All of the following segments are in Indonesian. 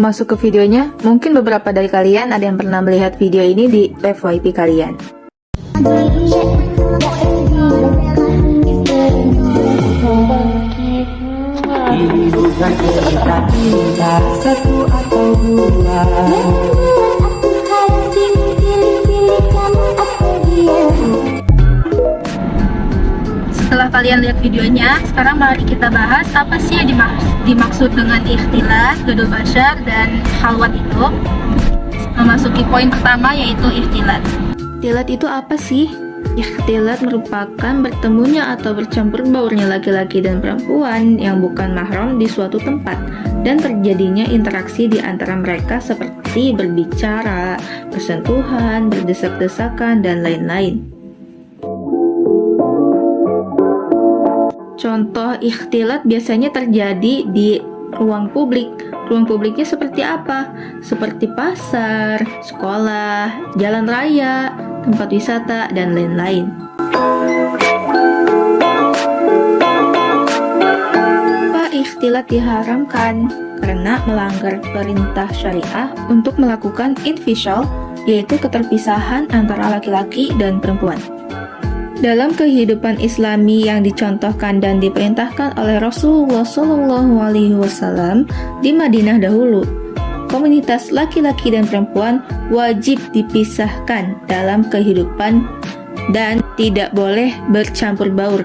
masuk ke videonya, mungkin beberapa dari kalian ada yang pernah melihat video ini di FYP kalian. Bukan kita cinta satu atau dua. Setelah kalian lihat videonya, sekarang mari kita bahas apa sih yang dimaksud dengan ikhtilat, gadul basyar, dan khalwat itu. Memasuki poin pertama yaitu ikhtilat. Ikhtilat itu apa sih? Ikhtilat merupakan bertemunya atau bercampur baurnya laki-laki dan perempuan yang bukan mahram di suatu tempat dan terjadinya interaksi di antara mereka seperti berbicara, bersentuhan, berdesak-desakan, dan lain-lain. Contoh ikhtilat biasanya terjadi di ruang publik. Ruang publiknya seperti apa? Seperti pasar, sekolah, jalan raya, tempat wisata, dan lain-lain. Kenapa ikhtilat diharamkan? Karena melanggar perintah syariah untuk melakukan infisal, yaitu keterpisahan antara laki-laki dan perempuan. Dalam kehidupan Islami yang dicontohkan dan diperintahkan oleh Rasulullah SAW di Madinah dahulu, komunitas laki-laki dan perempuan wajib dipisahkan dalam kehidupan dan tidak boleh bercampur baur.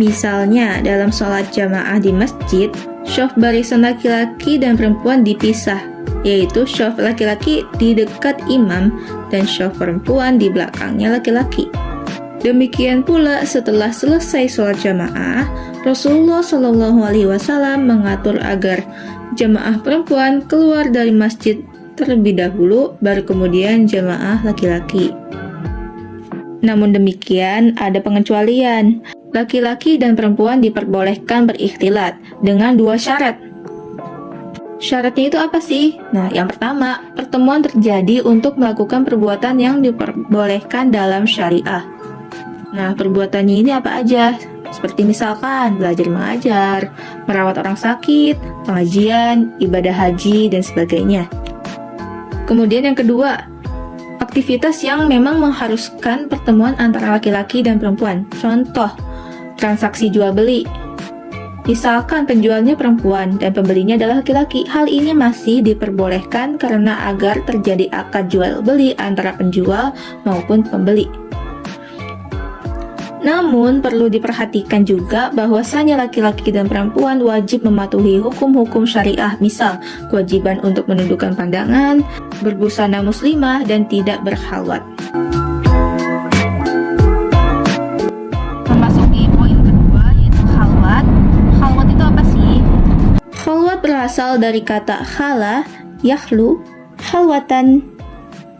Misalnya dalam sholat jamaah di masjid, shaf barisan laki-laki dan perempuan dipisah, yaitu shaf laki-laki di dekat imam dan shaf perempuan di belakangnya laki-laki. Demikian pula setelah selesai sholat jamaah, Rasulullah SAW mengatur agar jamaah perempuan keluar dari masjid terlebih dahulu, baru kemudian jamaah laki-laki. Namun demikian, ada pengecualian. Laki-laki dan perempuan diperbolehkan berikhtilat dengan dua syarat. Syaratnya itu apa sih? Nah, yang pertama, pertemuan terjadi untuk melakukan perbuatan yang diperbolehkan dalam syariah. Nah, perbuatannya ini apa aja? Seperti misalkan belajar mengajar, merawat orang sakit, pengajian, ibadah haji, dan sebagainya. Kemudian yang kedua, aktivitas yang memang mengharuskan pertemuan antara laki-laki dan perempuan. Contoh, transaksi jual beli. Misalkan penjualnya perempuan dan pembelinya adalah laki-laki. Hal ini masih diperbolehkan karena agar terjadi akad jual beli antara penjual maupun pembeli. Namun, perlu diperhatikan juga bahwasanya laki-laki dan perempuan wajib mematuhi hukum-hukum syariah, misal kewajiban untuk menundukkan pandangan, berbusana muslimah, dan tidak berkhalwat. Memasuki poin kedua yaitu khalwat. Khalwat itu apa sih? Khalwat berasal dari kata khala, yakhlu, khalwatan,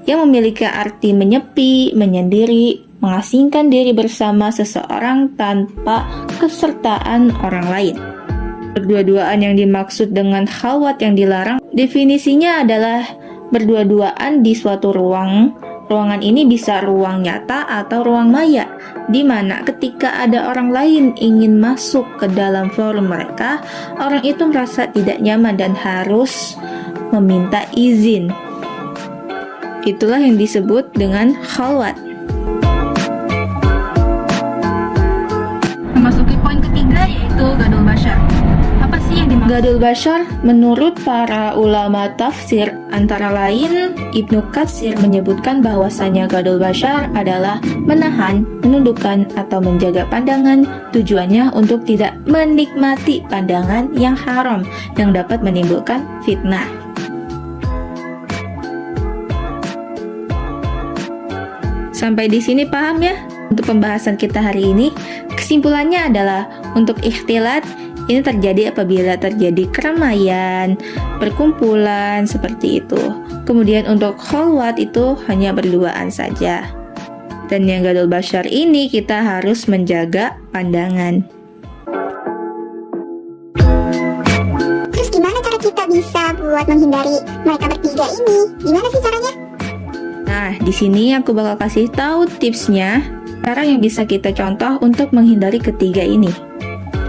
yang memiliki arti menyepi, menyendiri, mengasingkan diri bersama seseorang tanpa kesertaan orang lain. Berdua-duaan yang dimaksud dengan khalwat yang dilarang, definisinya adalah berdua-duaan di suatu ruang. Ruangan ini bisa ruang nyata atau ruang maya, di mana ketika ada orang lain ingin masuk ke dalam forum mereka, orang itu merasa tidak nyaman dan harus meminta izin. Itulah yang disebut dengan khalwat. Memasuki poin ketiga yaitu gadul basyar. Apa sih yang dimaksud gadul basyar? Menurut para ulama tafsir, antara lain Ibnu Katsir menyebutkan bahwasanya gadul basyar adalah menahan, menundukkan, atau menjaga pandangan. Tujuannya untuk tidak menikmati pandangan yang haram yang dapat menimbulkan fitnah. Sampai di sini paham ya untuk pembahasan kita hari ini? Kesimpulannya adalah untuk ikhtilat ini terjadi apabila terjadi keramaian, perkumpulan seperti itu. Kemudian untuk khalwat itu hanya berduaan saja. Dan yang gadul basyar ini kita harus menjaga pandangan. Terus gimana cara kita bisa buat menghindari mereka bertiga ini? Gimana sih caranya? Nah, di sini aku bakal kasih tahu tipsnya, cara yang bisa kita contoh untuk menghindari ketiga ini.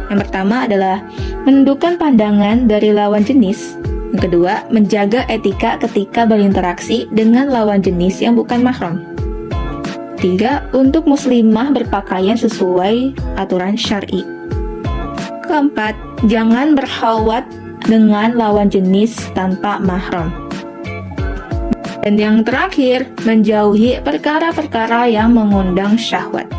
Yang pertama adalah menundukkan pandangan dari lawan jenis. Yang kedua, menjaga etika ketika berinteraksi dengan lawan jenis yang bukan mahram. Ketiga, untuk muslimah berpakaian sesuai aturan syar'i. Keempat, jangan berkhalwat dengan lawan jenis tanpa mahram. Dan yang terakhir, menjauhi perkara-perkara yang mengundang syahwat.